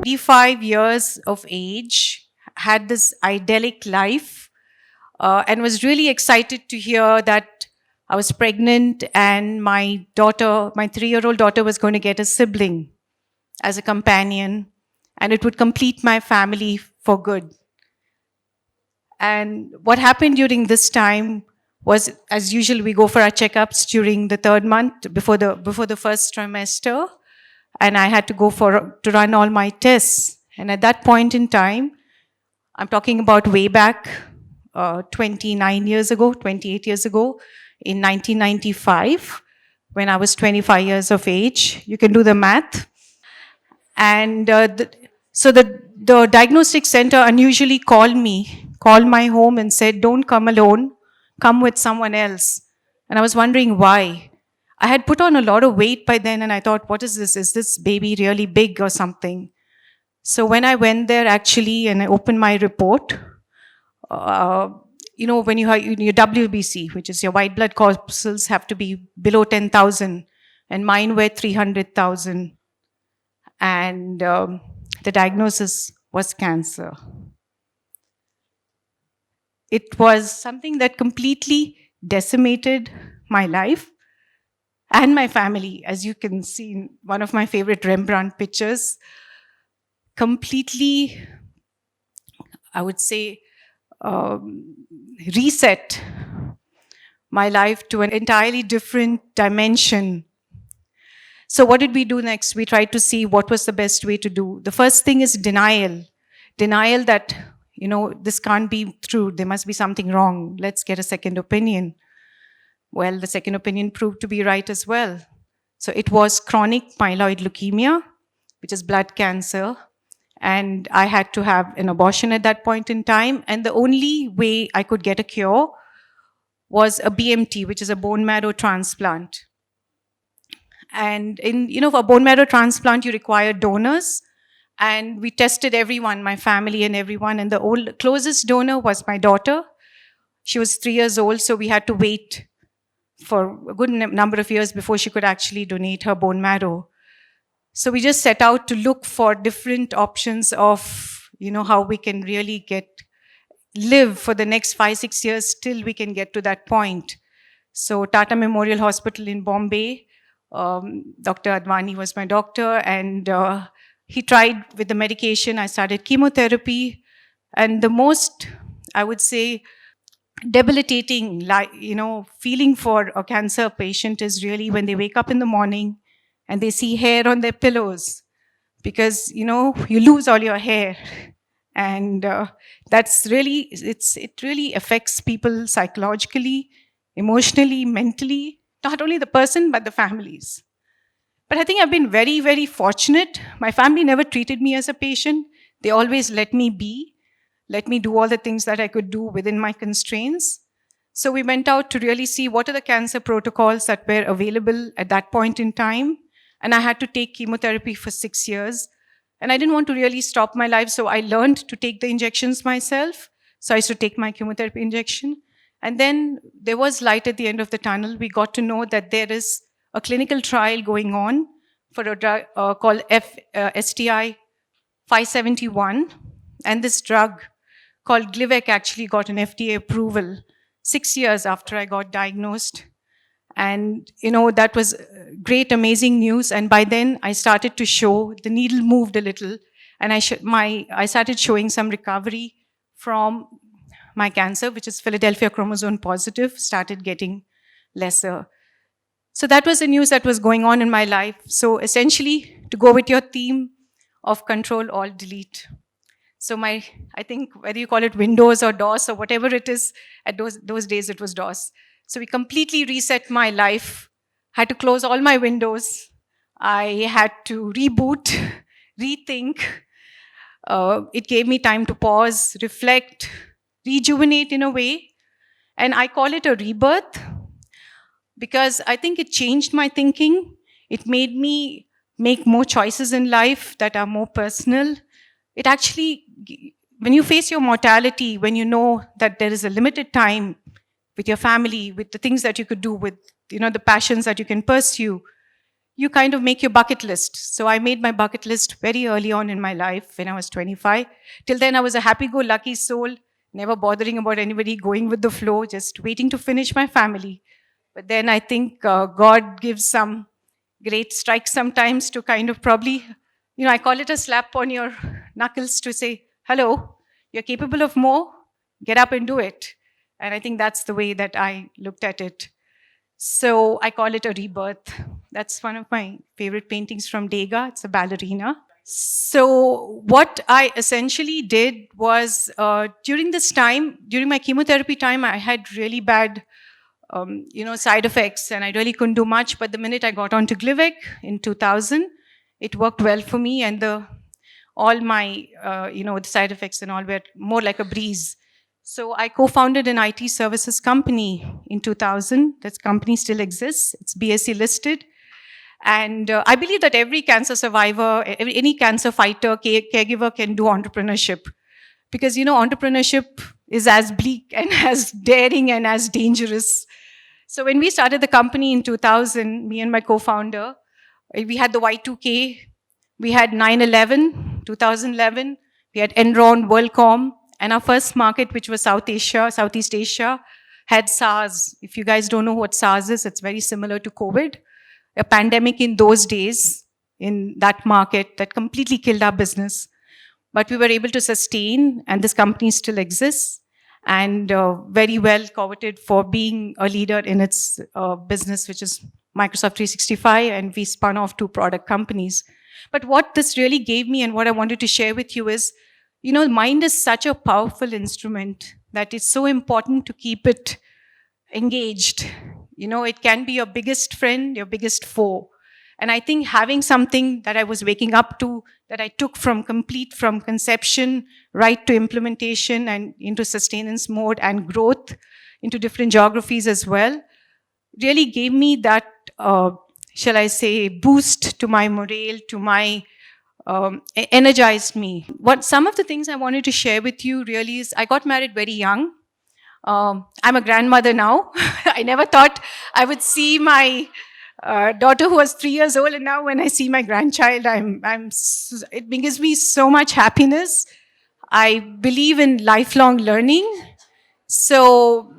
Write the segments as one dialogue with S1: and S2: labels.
S1: 25 years of age, had this idyllic life, and was really excited to hear that I was pregnant and my daughter, my 3-year-old daughter, was going to get a sibling as a companion, and it would complete my family for good. And what happened during this time was, as usual, we go for our checkups during the third month before the first trimester, and I had to go to run all my tests. And at that point in time, I'm talking about way back 29 years ago, 28 years ago, in 1995, when I was 25 years of age. You can do the math. And so the diagnostic center unusually called my home and said, don't come alone, come with someone else. And I was wondering why. I had put on a lot of weight by then, and I thought, what is this? Is this baby really big or something? So when I went there actually and I opened my report, when you have your WBC, which is your white blood corpuscles, have to be below 10,000, and mine were 300,000. And the diagnosis was cancer. It was something that completely decimated my life and my family, as you can see in one of my favorite Rembrandt pictures. Completely, I would say, reset my life to an entirely different dimension. So what did we do next? We tried to see what was the best way to do. The first thing is denial. Denial that, this can't be true. There must be something wrong. Let's get a second opinion. Well, the second opinion proved to be right as well. So it was chronic myeloid leukemia, which is blood cancer. And I had to have an abortion at that point in time. And the only way I could get a cure was a BMT, which is a bone marrow transplant. And for a bone marrow transplant, you require donors. And we tested everyone, my family and everyone. And the closest donor was my daughter. She was 3 years old, so we had to wait for a good number of years before she could actually donate her bone marrow. So we just set out to look for different options of, how we can really live for the next 5-6 years till we can get to that point. So Tata Memorial Hospital in Bombay, Dr. Advani was my doctor, and he tried with the medication. I started chemotherapy, and the most, I would say, debilitating, feeling for a cancer patient is really when they wake up in the morning and they see hair on their pillows, because you lose all your hair, and that's really it really affects people psychologically, emotionally, mentally, not only the person but the families. But I think I've been very, very fortunate. My family never treated me as a patient. They always let me do all the things that I could do within my constraints. So we went out to really see what are the cancer protocols that were available at that point in time. And I had to take chemotherapy for 6 years. And I didn't want to really stop my life, so I learned to take the injections myself. So I used to take my chemotherapy injection. And then there was light at the end of the tunnel. We got to know that there is a clinical trial going on for a drug called STI 571. And this drug called Glivec actually got an FDA approval 6 years after I got diagnosed. And, that was great, amazing news. And by then, I started to show, the needle moved a little, and I started showing some recovery from my cancer, which is Philadelphia chromosome positive, started getting lesser. So that was the news that was going on in my life. So essentially, to go with your theme of Control, Alt, Delete. So I think whether you call it Windows or DOS or whatever it is, at those days it was DOS. So we completely reset my life, had to close all my windows. I had to reboot, rethink. It gave me time to pause, reflect, rejuvenate in a way. And I call it a rebirth because I think it changed my thinking. It made me make more choices in life that are more personal. It actually, when you face your mortality, when you know that there is a limited time with your family, with the things that you could do, with the passions that you can pursue, you kind of make your bucket list. So I made my bucket list very early on in my life when I was 25. Till then, I was a happy-go-lucky soul, never bothering about anybody, going with the flow, just waiting to finish my family. But then I think God gives some great strikes sometimes to kind of probably, I call it a slap on your knuckles to say, hello, you're capable of more, get up and do it. And I think that's the way that I looked at it. So I call it a rebirth. That's one of my favorite paintings from Degas. It's a ballerina. So what I essentially did was during this time, during my chemotherapy time, I had really bad, side effects, and I really couldn't do much. But the minute I got onto Glivec in 2000, it worked well for me, and all my, the side effects and all were more like a breeze. So I co-founded an IT services company in 2000. That company still exists. It's BSE listed. And I believe that every cancer survivor, any cancer fighter, caregiver can do entrepreneurship. Because, entrepreneurship is as bleak and as daring and as dangerous. So when we started the company in 2000, me and my co-founder, we had the Y2K, we had 9/11, 2011, we had Enron, WorldCom, and our first market, which was Southeast Asia, had SARS. If you guys don't know what SARS is, it's very similar to COVID. A pandemic in those days, in that market, that completely killed our business. But we were able to sustain, and this company still exists, and very well coveted for being a leader in its business, which is Microsoft 365, and we spun off 2 product companies. But what this really gave me and what I wanted to share with you is, mind is such a powerful instrument that it's so important to keep it engaged. It can be your biggest friend, your biggest foe. And I think having something that I was waking up to, that I took from conception right to implementation and into sustenance mode and growth into different geographies as well, really gave me that, shall I say, boost to my morale, to my, energized me. Some of the things I wanted to share with you really is, I got married very young. I'm a grandmother now. I never thought I would see my daughter who was 3 years old, and now when I see my grandchild, it gives me so much happiness. I believe in lifelong learning. So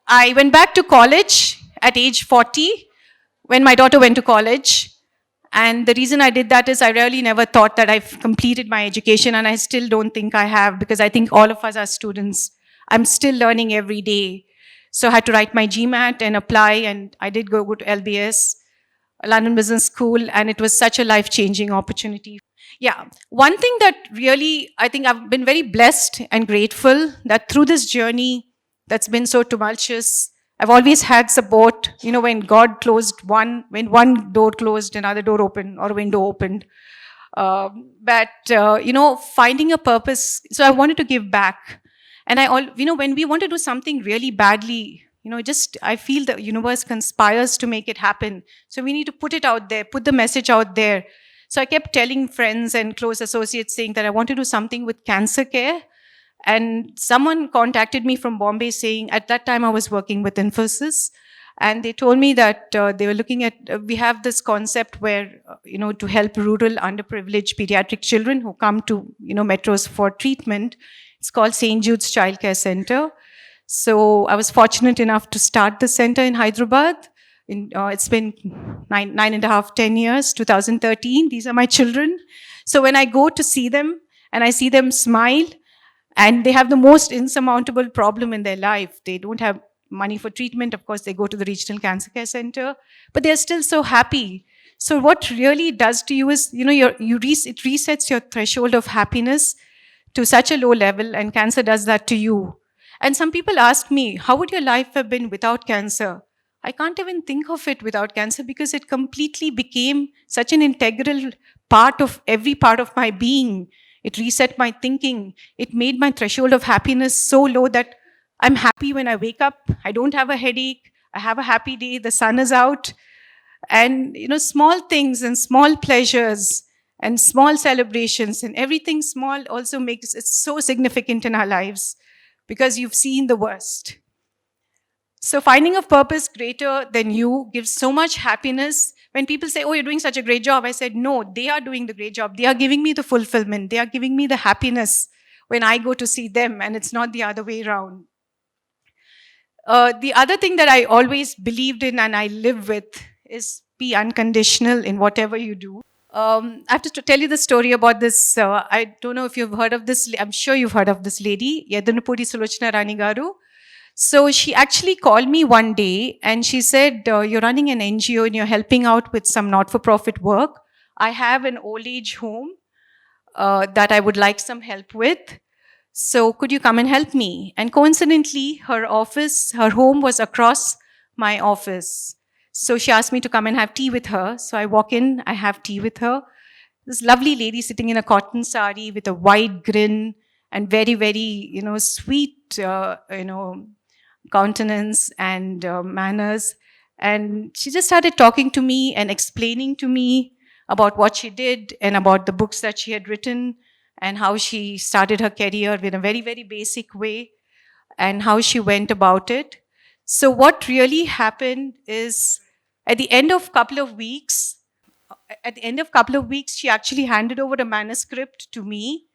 S1: I went back to college at age 40 when my daughter went to college. And the reason I did that is I really never thought that I've completed my education, and I still don't think I have, because I think all of us are students. I'm still learning every day. So I had to write my GMAT and apply, and I did go to LBS, London Business School, and it was such a life-changing opportunity. Yeah, one thing that really, I think I've been very blessed and grateful that through this journey that's been so tumultuous, I've always had support. When when one door closed, another door opened, or a window opened. Finding a purpose. So I wanted to give back. And when we want to do something really badly, I feel the universe conspires to make it happen. So we need to put it out there, put the message out there. So I kept telling friends and close associates saying that I want to do something with cancer care. And someone contacted me from Bombay saying, at that time I was working with Infosys, and they told me that they were looking at, we have this concept where, to help rural underprivileged pediatric children who come to, metros for treatment. It's called St. Jude's Child Care Center. So I was fortunate enough to start the center in Hyderabad. It's been 10 years, 2013. These are my children. So when I go to see them and I see them smile, and they have the most insurmountable problem in their life. They don't have money for treatment. Of course, they go to the regional cancer care center, but they're still so happy. So what really does to you is, it resets your threshold of happiness to such a low level, and cancer does that to you. And some people ask me, how would your life have been without cancer? I can't even think of it without cancer, because it completely became such an integral part of every part of my being. It reset my thinking. It made my threshold of happiness so low that I'm happy when I wake up. I don't have a headache. I have a happy day. The sun is out. And, small things and small pleasures and small celebrations and everything small also makes it so significant in our lives, because you've seen the worst. So finding a purpose greater than you gives so much happiness, When people say, oh, you're doing such a great job, I said, no, they are doing the great job. They are giving me the fulfillment. They are giving me the happiness when I go to see them, and it's not the other way around. The other thing that I always believed in and I live with is be unconditional in whatever you do. I have to tell you the story about this. I don't know if you've heard of this. I'm sure you've heard of this lady, Yadunapudi Sulochana Rani Garu. So she actually called me one day and she said, you're running an NGO and you're helping out with some not-for-profit work. I have an old age home that I would like some help with. So could you come and help me? And coincidentally, her home was across my office. So she asked me to come and have tea with her. So I walk in, I have tea with her. This lovely lady sitting in a cotton sari with a wide grin and very, very, sweet, countenance and manners. And she just started talking to me and explaining to me about what she did and about the books that she had written and how she started her career in a very, very basic way and how she went about it. So what really happened is at the end of couple of weeks, she actually handed over a manuscript to me.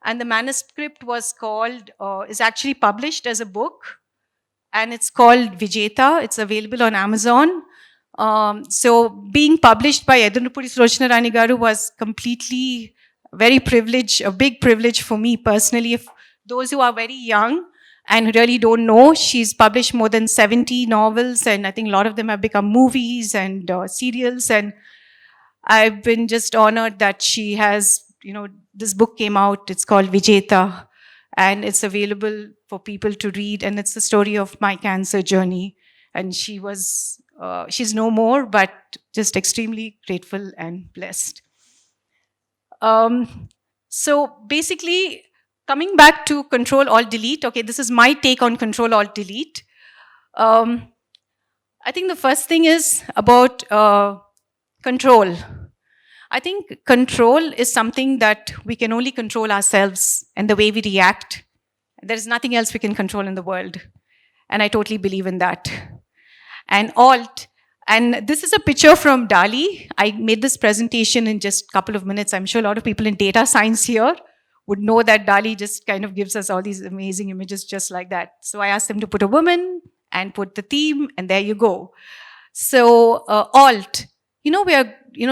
S1: And the manuscript is actually published as a book. And it's called Vijeta. It's available on Amazon. So being published by Yadunapudi Sulochana Rani Garu was completely a big privilege for me personally. If those who are very young and really don't know, she's published more than 70 novels, and I think a lot of them have become movies and serials. And I've been just honored that she has, this book came out. It's called Vijeta, and it's available for people to read. And it's the story of my cancer journey. And she's no more, but just extremely grateful and blessed. So basically, coming back to Control Alt Delete. Okay, this is my take on Control Alt Delete. I think the first thing is about control. I think control is something that we can only control ourselves and the way we react. There is nothing else we can control in the world. And I totally believe in that. And Alt, and this is a picture from Dali. I made this presentation in just a couple of minutes. I'm sure a lot of people in data science here would know that Dali just kind of gives us all these amazing images just like that. So I asked them to put a woman and put the theme, and there you go. So Alt,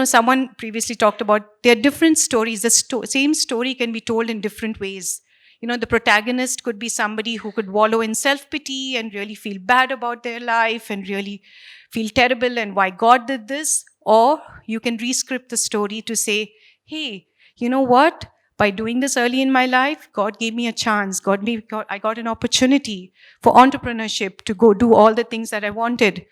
S1: someone previously talked about there are different stories. The same story can be told in different ways. The protagonist could be somebody who could wallow in self-pity and really feel bad about their life and really feel terrible and why God did this. Or you can rescript the story to say, hey, you know what? By doing this early in my life, God gave me a chance. I got an opportunity for entrepreneurship to go do all the things that I wanted.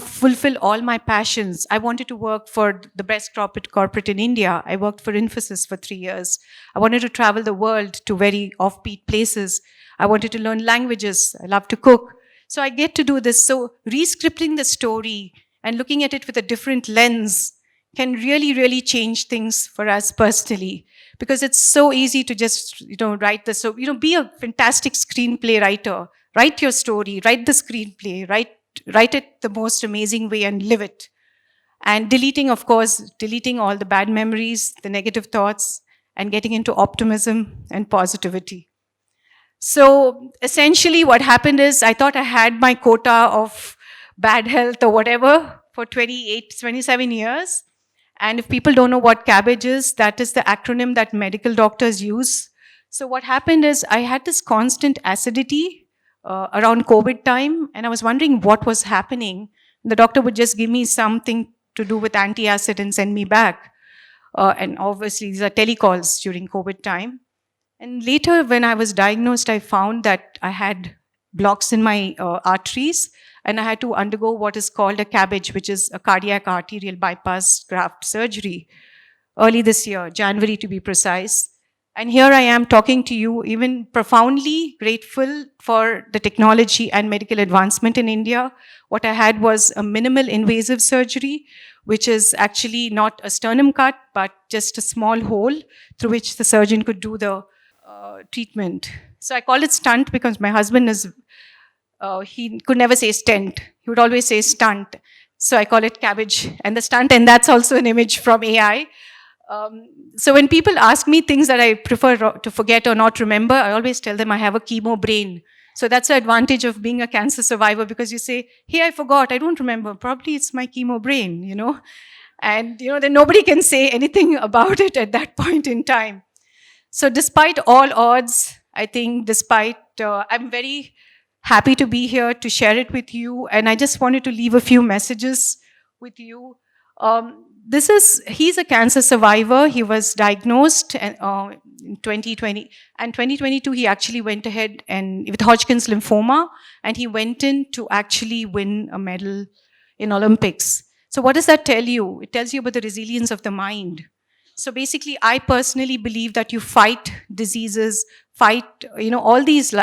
S1: Fulfill all my passions. I wanted to work for the best corporate in India. I worked for Infosys for 3 years. I wanted to travel the world to very offbeat places. I wanted to learn languages. I love to cook. So I get to do this. So re-scripting the story and looking at it with a different lens can really, really change things for us personally. Because it's so easy to just, write this. So, be a fantastic screenplay writer. Write your story, write the screenplay, write it the most amazing way and live it. And deleting all the bad memories, the negative thoughts, and getting into optimism and positivity. So essentially what happened is I thought I had my quota of bad health or whatever for 27 years. And if people don't know what CABBAGE is, that is the acronym that medical doctors use. So what happened is I had this constant acidity around COVID time, and I was wondering what was happening. The doctor would just give me something to do with anti-acid and send me back. And obviously these are telecalls during COVID time. And later when I was diagnosed, I found that I had blocks in my arteries, and I had to undergo what is called a CABBAGE, which is a cardiac arterial bypass graft surgery, early this year, January to be precise. And here I am talking to you, even profoundly grateful for the technology and medical advancement in India. What I had was a minimal invasive surgery, which is actually not a sternum cut, but just a small hole through which the surgeon could do the treatment. So I call it stunt because my husband he could never say stent. He would always say stunt. So I call it cabbage and the stunt, and that's also an image from AI. So when people ask me things that I prefer to forget or not remember, I always tell them I have a chemo brain. So that's the advantage of being a cancer survivor, because you say, hey, I forgot, I don't remember. Probably it's my chemo brain, And, then nobody can say anything about it at that point in time. So despite all odds, I think I'm very happy to be here to share it with you. And I just wanted to leave a few messages with you. He's a cancer survivor. He was diagnosed in 2020. And 2022, he actually went ahead and with Hodgkin's lymphoma, and he went in to actually win a medal in Olympics. So what does that tell you? It tells you about the resilience of the mind. So basically, I personally believe that you fight diseases, fight, all these,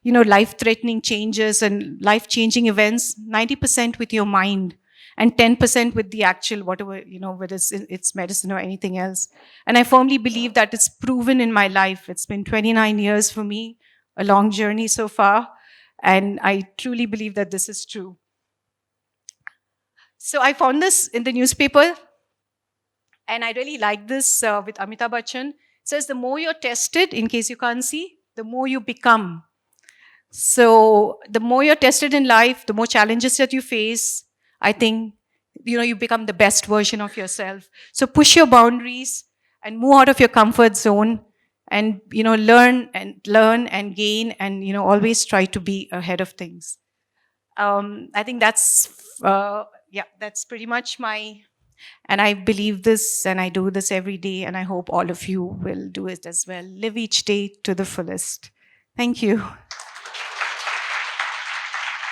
S1: life-threatening changes and life-changing events, 90% with your mind and 10% with the actual, whatever, whether it's medicine or anything else. And I firmly believe that it's proven in my life. It's been 29 years for me, a long journey so far. And I truly believe that this is true. So I found this in the newspaper. And I really like this with Amitabh Bachchan. It says, the more you're tested, in case you can't see, the more you become. So the more you're tested in life, the more challenges that you face, I think, you become the best version of yourself. So push your boundaries and move out of your comfort zone and, learn and gain and, always try to be ahead of things. I think that's pretty much and I believe this and I do this every day, and I hope all of you will do it as well. Live each day to the fullest. Thank you.